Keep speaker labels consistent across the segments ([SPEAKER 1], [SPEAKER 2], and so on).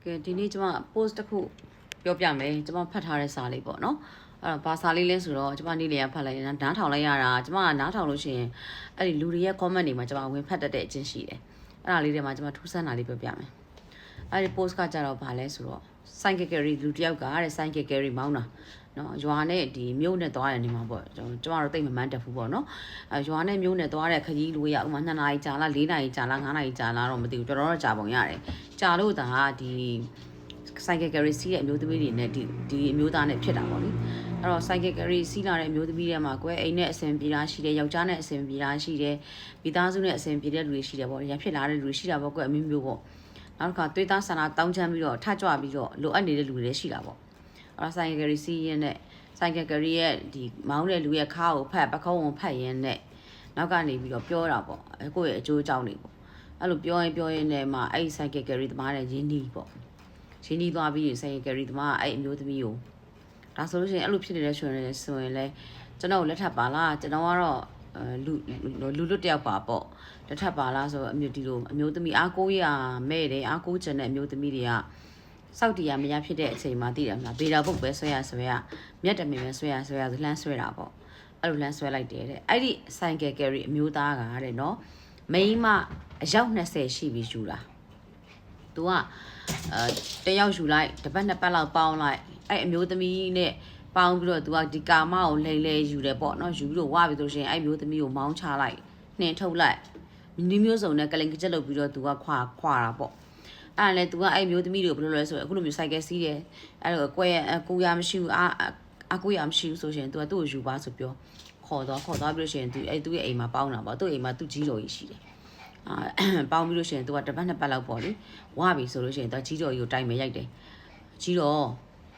[SPEAKER 1] ကဲဒီနေ့ကျွန်မ post တစ်ခုပြောပြမယ်ကျွန်မဖတ်ထားတဲ့စာလေးပေါ့နော်အဲ့တော့ဘာစာလေးလဲဆိုတော့ကျွန်မနေ့လည်ကဖတ်လိုက်ရင်နားထောင်လိုက်ရတာကျွန်မကနားထောင်လို့ရှိရင်အဲ့ဒီလူတွေရဲ့ comment တွေမှာကျွန်မဝင်ဖတ်တတ်တဲ့အချင်းရှိတယ်အဲ့ဒါလေးတွေမှာကျွန်မထူးဆန်းတာလေးပြောပြမယ်အဲ့ဒီ post ကကြတော့ဘာလဲဆိုတော့ဆိုင်ကယ်ကယ်ရီလူတစ်ယောက်ကတဲ့ဆိုင်ကယ်ကယ်ရီမောင်းတာနော်ရွာနဲ့ဒီမြို့နဲ့သွားတဲ့နေမှာပေါ့ကျွန်တော်တို့တိတ်မမှန်းတက်ဘူးပေါ့နော်ရွာနဲ့မြို့နဲ့သွားတဲ့ခကြီးလူရဥမာ2နာရီကြာလား4နာရီကြာလား5နာရီကြာလားတော့မသိဘူးတော်တော်ကြာပုံရတယ်ကြာလို့ဒါဒီဆိုင်ကယ်ကယ်ရီစီးတဲ့အမျိုးသမီးတွေနဲ့ဒီအမျိုးသားနဲ့ဖြစ်တာပေါ့လေအဲ့တော့ဆိုင်ကယ်ကယ်ရီစီးလာတဲ့အမျိုးသမီးတွေမှာကွယ်အိမ်နဲ့အဆင်ပြေတာရှိတယ်ယောက်ျားနဲ့အဆင်ပြေတာရှိတယ်မိသားစုနဲ့အဆင်ပြေတဲ့လူတွေရှိတယ်ပေါ့ရဖြစ်လာတဲ့လူတွေရှိတာပေါ့ကွယ်အမျိုးမျိုးပေါ့နောက်တစ်ခါသွေးသားဆန္ဒတောင်းချမ်းပြီးတော့ထကြွပြီးတော့လိုအပ်နေတဲ့လူတွေလည်းရှိတာပေါ့အဲ့တော့ဆိုင်ကယ်ကယ်ရီစီးရင်းနဲ့ဆိုင်ကယ်ကယ်ရီရဲ့ဒီမောင်းတဲ့လူရဲ့ခါကိုဖတ်ပခုံးကိုဖတ်ရင်းနဲ့နောက်ကနေပြီးတော့ပြောတာပေါ့ကိုယ့်ရဲ့အကျိုးအကြောင်းတွေပေါ့အဲ့လိုပြောရင်နဲ့မှအဲ့ဒီဆိုင်ကယ်ကယ်ရီသမားတဲ့ရင်းနှီးပေါ့ရင်းနှီးသွားပြီးဆိုင်ကယ်ကယ်ရီသမားအဲ့အမျိုးသမီးကိုဒါဆိုလို့ရှိရင်အဲ့လိုဖြစ်နေတဲ့ဆိုရင်လဲကျွန်တော်လက်ထပ်ပါလားကျွန်တော်ကတော့လူလွတ်တယောက်ပါပေါ့လက်ထပ်ပါလားဆိုအမျိုးဒီလိုအမျိုးသမီးအားကိုးရမဲ့တယ်အားကိုးချင်တဲ့အမျိုးသမီးတွေကစောက်တရားမရဖြစ်တဲ့အချိန်မှာသိတယ်မလားဘေတာပုတ်ပဲဆွဲရမျက်တမင်ပဲဆွဲရလှမ်းဆွဲတာပေါ့အဲ့လိုလှမ်းဆွဲလိုက်တယ်တဲ့အဲ့ဒီဆိုင်ကယ်ကယ်ရီအမျိုးသားကတဲ့နော်မိန်းမအယောက်20ရှိပြီယူတာသူကတယောက်ယူလိုက်တစ်ပတ်နှစ်ပတ်လောက်ပေါင်းလိုက်အဲ့အမျိုးသမီးနဲ့ပေါင်းပြီးတော့သူကဒီကာမကိုလဲယူတယ်ပေါ့နော်ယူပြီးတော့ဝါပြီးဆိုရှင်အဲ့မျိုးသမီးကိုမောင်းချလိုက်နှင်ထုတ်လိုက်ဒီမျိုးစုံနဲ့ကလင်ကချက်လုပ်ပြီးတော့သူကခွာတာပေါ့အဲ့ဒါလည်းသူကအဲ့မျိုးသမီးတွေကိုဘယ်လိုလဲဆိုတော့အခုလိုမျိုးစိုက်ကယ်စီးတယ်အဲ့တော့ကိုရမရှိဘူးအကူရမရှိဘူးဆိုရှင်သူကသူ့ကိုယူပါဆိုပြောခေါ်သွားပြီးလို့ရှင်သူအဲ့သူ့ရဲ့အိမ်မှာပေါင်းတာပေါ့သူ့အိမ်မှာသူ့ကြီးတော်ကြီးရှိတယ်ပေါင်းပြီးလို့ရှင်သူကတစ်ပတ်နှစ်ပတ်လောက်ပေါ့လေဝါပြီဆိုလို့ရှင်သူကကြီးတော်ကြီးကိုတိုင်မယ်ရိုက်တယ်ကြီးတော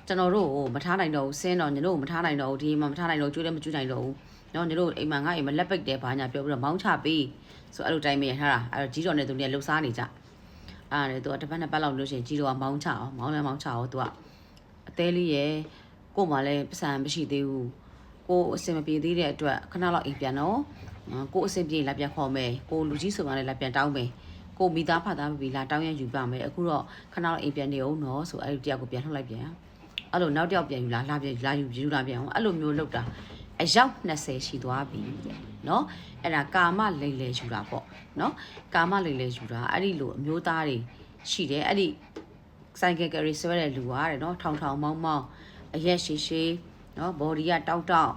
[SPEAKER 1] ်ကျွန်တော်တို့ကိုမထားနိုင်တော့ဘူးဆင်းတော့ညတို့ကိုမထားနိုင်တော့ဘူးဒီမှာမထားနိုင်တော့ကျွေးလည်းမကျွေးနိုင်တော့ဘူးနော်ညတို့အိမ်မှာငါအိမ်မှာလက်ပိတ်တယ်ဘာညာပြောပြီးတော့မောင်းချပေးဆိုအဲ့လိုတိုင်မယ်ရထားတာအဲ့တော့ကြီးတော်နဲ့သူနဲ့လှုပ်ရှားနေကြအဲ့ဒါလေသူကတစ်ပတ်နှစ်ပတ်လောက်လို့ရှင်ကြီးတော်ကမောင်းချအောင်သူကအသေးလေးရဲ့ကို့မှာလည်းပစံမရှိသေးဘူးကိုအစင်မပြေသေးတဲ့အတွက်ခဏလောက်အိမ်ပြန်တော့ကိုအစင်ပြေလာပြန်ခေါ်မယ်ကိုလူကြီးဆိုမှလည်းလာပြန်တောင်းမယ်ကိုမိသားဖသားပြီးလာတောင်းရယူပါမယ်အခုတော့ခဏလောက်အိမ်ပြန်နေအောင်နော်ဆိုအဲ့ဒီတယောက်ကိုပြန်ထုတ်လိုက်ပြန်အဲ့လိုနောက်တယောက်ပြန်ယူလာပြန်အောင်အဲ့လိုမျိုးလုပ်တာအယောက်20ရှိသွားပြီတဲ့နော်အဲ့ဒါကာမလိမ်လေယူတာပေါ့နော်ကာမလိမ်လေယူတာအဲ့ဒီလိုအမျိုးသားတွေရှိတယ်အဲ့ဒီဆိုင်ကယ်ကယ်ရီဆွဲတဲ့လူကတဲ့နော်ထောင်မောင်းအရက်ရှိနော်ဘော်ဒီကတောက်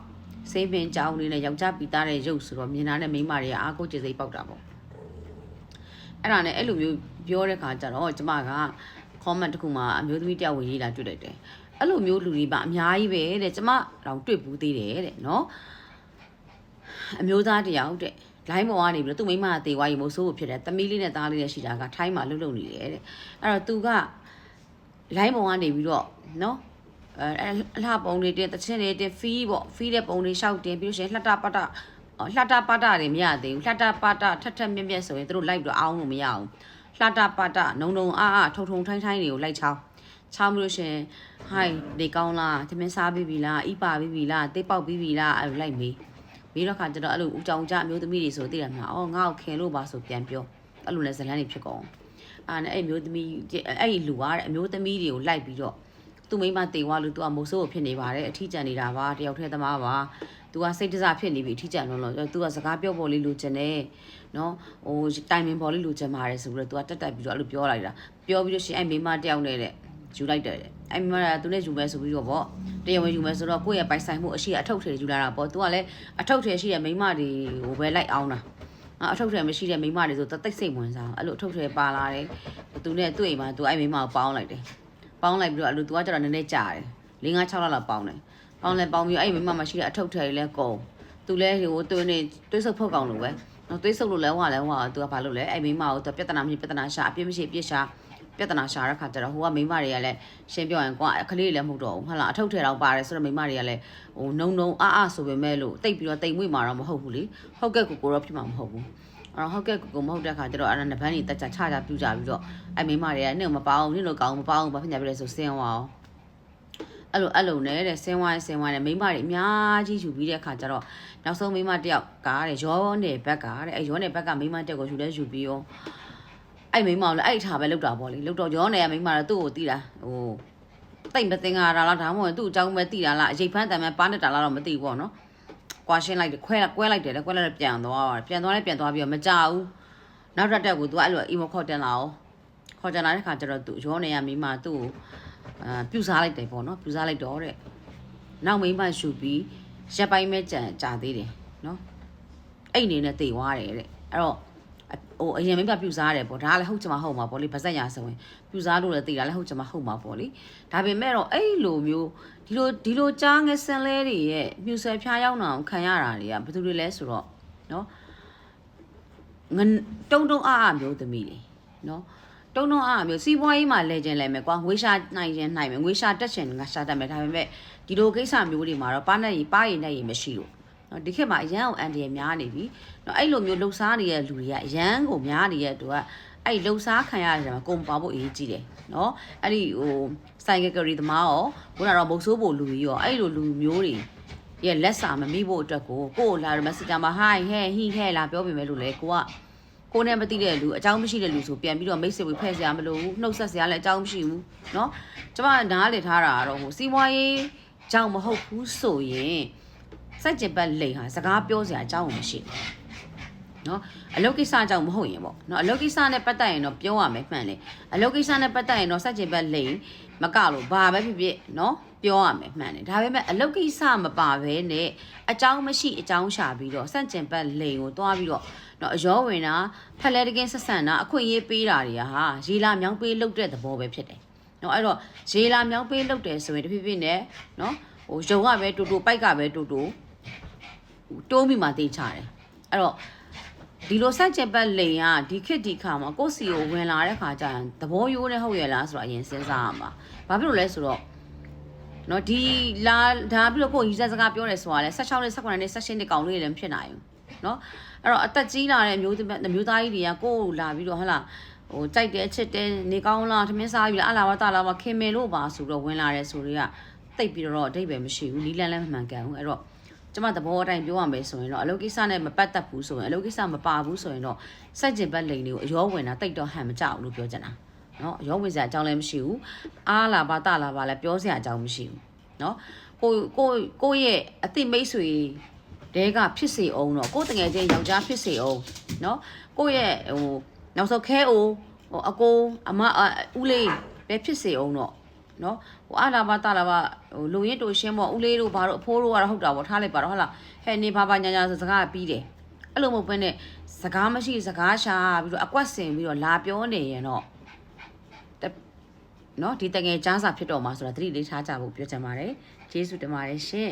[SPEAKER 1] စိမ့်ပင်ကြောင်းလေးနဲ့ယောက်ျားပီသားတဲ့ရုပ်ဆိုတော့မြင်တာနဲ့မိန်းမတွေကအားကိုးကြစိတ်ပေါက်တာပေါ့အဲ့ဒါနဲ့အဲ့လိုမျိုးပြောတဲ့ခါကျတော့ကျမက comment တစ်ခုမှာအမျိုးသမီးတယောက်ဝင်ရေးလာတွေ့လိုက်တယ်အဲ့လိုမျိုးလူတွေပါအများကြီးပဲတဲ့ကျမတော့တွေ့ဘူးသေးတယ်တဲ့နော်အမျိုးသားတယောက်တဲ့လိုင်းပေါ်ကနေပြီးတော့သူ့မိန်းမတေဝါရီမို့ဆိုးဖြစ်တယ်သမီးလေးနဲ့သားလေးနဲ့ရှိတာကထိုင်းမှာလှုပ်နေတယ်တဲ့အဲ့တော့သူကလိုင်းပေါ်ကနေပြီးတော့နော်အလှပုံတွေတင်တချင်းတွေတင်ဖီးတဲ့ပုံတွေရှောက်တင်ပြီးလို့ရှိရင်လှတာပါတာတွေမရသေးဘူးလှတာပါတာထက်မြက်ဆိုရင်တို့လိုက်ပြီးတော့အောင်းလို့မရအောင်လှတာပါတာနုံအားထုံထိုင်းတွေကိုလိုက်ချောင်းပြီးလို့ရှိရင်ဟိုင်းနေကောင်းလားသမင်းစားပြီးပြီလားအီးပါပြီးပြီလားတေးပေါက်ပြီးပြီလားအဲ့လိုလိုက်မေးတော့ခါကျတော့အဲ့လိုဦးကြောင်ကြအမျိုးသမီးတွေဆိုသိတယ်မလားအော်ငါ့ကိုခင်လို့ပါဆိုပြန်ပြောအဲ့လိုလဲဇလန်းတွေဖြစ်ကုန်အဲ့မျိုးသမီးအဲ့ဒီလူကအမျိုးသမီးတွေကိုလိုက်ပြီးတော့သူ့မိန်းမတေဝါလို့သူကမိုးဆိုးကိုဖြစ်နေပါတယ်အထီးကျန်နေတာပါတယောက်တည်းသမားပါသူကစိတ်တစားဖြစ်နေပြီအထီးကျန်လို့သူကစကားပြောပေါ်လေးလိုချင်တယ်နော်ဟိုတိုင်မင်ပေါ်လေးလိုချင်ပါတယ်ဆိုပြီးတော့သူကတက်ပြီးတော့အဲ့လိုပြောလိုက်တာပြောပြီးလို့ရှိရင်အဲ့မိန်းမတယောက်နဲ့တဲ့ယူလိုက်တယ်အဲ့မိန်းမကသူနဲ့ယူမယ်ဆိုပြီးတော့ဗောတရားဝင်ယူမယ်ဆိုတော့ကိုယ့်ရဲ့ပိုင်ဆိုင်မှုအရှိအထုတ်ထည်ယူလာတာပေါ့သူကလည်းအထုတ်ထည်ရှိတဲ့မိန်းမတွေကိုပဲလိုက်အောင်တာအထုတ်ထည်မရှိတဲ့မိန်းမတွေဆိုတိတ်စိတ်ဝင်စားအဲ့လိုအထုတ်ထည်ပါလာတယ်သူနဲ့သူ့အိမ်မှာသူအဲ့မိန်းမကိုပေါင်းလိုက်တယ်ပေါင်းလိုက်ပြီးတော့အဲ့လိုသူကကျတော့နည်းနည်းကြာတယ်၄-၅-6 လလောက်ပေါင်းတယ်ပေါင်းပြီးအဲ့မိန်းမမရှိတဲ့အထုတ်ထည်လည်းကုန်သူလည်းဟိုသွေးဆုပ်ဖုတ်ကောင်လို့ပဲနော်သွေးဆုပ်လို့လဲဟွာသူကဘာလုပ်လဲအဲ့မိန်းမကိုသူပြဿနာမရှိပြဿနာရှာအပြစ်မရှိအပြစ်ရှာပြဿနာရှာတဲ့ခါကျတော့ဟိုကမိန်းမတွေကလည်းရှင်းပြောရင်ကွာအခလေးလည်းမဟုတ်တော့ဘူးဟုတ်လားအထုတ်ထည်တော့ပါတယ်ဆိုတော့မိန်းမတွေကလည်းဟိုနုံအားဆိုပေမဲ့လို့တိတ်ပြီးတော့တိမ်မွေ့မှာတော့မဟုတ်ဘူးလေဟုတ်ကဲ့ကိုတော့ဖြစ်မှာမဟုတ်ဘူးအဲ့တော့ဟုတ်ကဲ့ကိုမဟုတ်တဲ့ခါကျတော့အဲ့ဒါနှစ်ပန်းတွေတက်ချပြူကြပြီးတော့အဲ့မိန်းမတွေကနင့်မပေါအောင်နင့်လိုကောင်းမပေါအောင်ဘာဖြစ်နေပြီလဲဆိုစင်းသွားအောင်အဲ့လိုနဲ့တဲ့စင်းဝိုင်းနဲ့မိန်းမတွေအများကြီးယူပြီးတဲ့ခါကျတော့နောက်ဆုံးမိန်းမတယောက်ကတဲ့ရောနယ်ဘက်ကတဲ့အဲ့ရောနယ်ဘက်ကမိန်းမတယောက်ကိုယူပြီးရော အဲ့မိန်းမလည်းအဲ့ထားပဲလောက်တာပေါ့လေလောက်တော့ရောနေရမိန်းမတော့သူ့ကိုတီးတာဟိုတိတ်မတင်ကြတာလားဒါမှမဟုတ်သူ့အကြောင်းပဲတီးတာလားအရေးဖမ်းတမ်းပဲပါနေတာလားတော့မသိဘူးပေါ့နော်ကွာရှင်းလိုက်တယ်ကွဲလိုက်တယ်လေကွဲလိုက်ပြန်သွားပြီးတော့မကြောက်ဘူးနောက်တက်ကိုသူကအဲ့လိုအီမိုခေါ်တင်လာအောင်ခေါ်တင်လာတဲ့ခါကျတော့သူရောနေရမိန်းမသူ့ကိုပြူစားလိုက်တယ်ပေါ့နော်ပြူစားလိုက်တော့တဲ့နောက်မိန်းမရှူပြီးရက်ပိုင်းပဲကြာသေးတယ်နော်အဲ့အနေနဲ့တေသွားတယ်တဲ့အဲ့တော့ဟိုအရင်မိန်းမပြူစားရတယ်ပေါ့ဒါကလည်းဟုတ်ချင်မှဟုတ်မှာပေါ့လေဗဇက်ညာဆိုရင်ပြူစားလို့လည်းတေတာလည်းဟုတ်ချင်မှဟုတ်မှာပေါ့လေဒါပေမဲ့တော့အဲ့လိုမျိုးဒီလိုကြားငစင်လဲတွေရဲ့မြူဆွဲဖျားရောက်အောင်ခံရတာတွေကဘယ်သူတွေလဲဆိုတော့နော်တုံအားမျိုးသမီးတွေနော်တုံအားမျိုးစီးပွားရေးမှာလဲကျင်လဲမယ်ကွာငွေရှာနိုင်ရင်နိုင်မယ်ငွေရှာတက်ချင်ငါရှာတတ်မယ်ဒါပေမဲ့ဒီလိုကိစ္စမျိုးတွေမှာတော့ပါရည်မရှိဘူးနော်ဒီခေတ်မှာအရန်အောင်အန်ဒီရများနေပြီနော်အဲ့လိုမျိုးလှုပ်ရှားနေတဲ့လူတွေကအရန်ကိုများနေတဲ့သူကအဲ့လှုပ်ရှားခံရတဲ့မှာကုန်ပါဖို့အရေးကြီးတယ်နော်အဲ့ဒီဟိုဆိုင်ကယ်ကရီသမားရောခုနကတော့မုတ်ဆိုးဖို့လူကြီးရောအဲ့လိုလူမျိုးတွေရဲ့လက်စာမမိဖို့အတွက်ကိုလာမက်ဆေ့ချာမှာ hi ဟဲဟိဟဲလာပြောပြမယ်လို့လေကိုနဲ့မသိတဲ့လူအကြောင်းမရှိတဲ့လူဆိုပြန်ပြီးတော့မိတ်ဆွေဝေဖဲ့စရာမလိုဘူးနှုတ်ဆက်စရာလည်းအကြောင်းမရှိဘူးเนาะကျမနားလေထားတာကတော့ဟိုစီးပွားရေးကြောင့်မဟုတ်ဘူးဆိုရင်စိုက်ကျင်ပတ်လိန်ဟာစကားပြောစရာအကြောင်းမရှိဘူးเนาะအလုပ်ကိစ္စကြောင့်မဟုတ်ရင်ပေါ့เนาะအလုပ်ကိစ္စနဲ့ပတ်သက်ရင်တော့ပြောရမယ်မှန်တယ်အလုပ်ကိစ္စနဲ့ပတ်သက်ရင်တော့စိုက်ကျင်ပတ်လိန်မကလို့ဘာပဲဖြစ်ဖြစ်เนาะပြောရမယ်မှန်တယ်ဒါပေမဲ့အလုပ်ကိစ္စမပါဘဲနဲ့အကြောင်းမရှိအကြောင်းရှာပြီးတော့စန့်ကျင်ပတ်လိန်ကိုတွားပြီးတော့နော်အရောဝင်တာဖက်လဲတကင်းဆက်ဆန်တာအခွင့်အရေးပေးတာတွေကဟာရေလာမြောင်းပေးလုတ်တဲ့သဘောပဲဖြစ်တယ်နော်အဲ့တော့ရေလာမြောင်းပေးလုတ်တယ်ဆိုရင်တဖြည်းဖြည်းနဲ့နော်ဟိုရုံကပဲတူပိုက်ကပဲတူတိုးမိမှတေးချတယ်အဲ့တော့ဒီလိုစန့်ကျင်ပတ်လိန်ကဒီခေတ်ဒီခါမှာကိုယ့်စီကိုဝင်လာတဲ့ခါကျရင်သဘောရိုးနဲ့ဟုတ်ရဲ့လားဆိုတော့အရင်စဉ်းစားရမှာဘာဖြစ်လို့လဲဆိုတော့နော်ဒီလာဒါပြီးတော့ကိုယ်ရီစကားပြောတယ်ဆိုတာလဲ16နဲ့18နဲ့16နှစ်ကောင်လေးလည်းဖြစ်နိုင်ဘူးနော်အဲ့တော့အသက်ကြီးလာတဲ့အမျိုးသားကြီးတွေကကိုယ်လာပြီးတော့ဟလာဟိုကြိုက်တယ်ချစ်တယ်နေကောင်းလားထမင်းစားပြီလားအလားပါတလားပါခင်မင်လို့ပါဆိုတော့ဝင်လာတယ်ဆိုတော့တိတ်ပြီးတော့အဓိပ္ပာယ်မရှိဘူးနီးလန်းလည်းမမှန်ကန်ဘူးအဲ့တော့ကျမသဘောအတိုင်းပြောရမယ်ဆိုရင်တော့အလုပ်ကိစ္စနဲ့မပတ်သက်ဘူးဆိုရင်အလုပ်ကိစ္စမပါဘူးဆိုရင်တော့စိုက်ကျင်ပတ်လိန်တွေကိုအရောဝင်တာတိတ်တော့ဟန်မကြောက်ဘူးလို့ပြောချင်တာနော်အရောဝင်စရာအကြောင်းလည်းမရှိဘူးအားလာပါတလားပါလည်းပြောစရာအကြောင်းမရှိဘူးနော်ကိုရဲ့အသိမိတ်ဆွေတဲကဖြစ်စေအောင်တော့ကိုတငယ်ချင်းယောက်ျားဖြစ်စေအောင်နော်ကိုရဲ့ဟိုနောက်ဆုံးခဲအိုဟိုအကိုအမဦးလေးပဲဖြစ်စေအောင်တော့နော်ဟိုအားလာပါတလာပါဟိုလူရင်းတူရှင်းပေါ့ဦးလေးတို့ဘာတို့အဖိုးတို့ကတော့ဟုတ်တာပေါ့ထားလိုက်ပါတော့ဟုတ်လားဟဲ့နေဘာညာဆိုစကားပြီးတယ်အဲ့လိုမဟုတ်ဘဲနဲ့စကားမရှိစကားရှာပြီးတော့အကွက်ဆင်ပြီးတော့လာပြောနေရင်တော့နော်ဒီတငယ်ကြားစာဖြစ်တော့မှာဆိုတာသတိလေးထားကြဖို့ပြောချင်ပါတယ်ကျေးဇူးတင်ပါတယ်ရှင်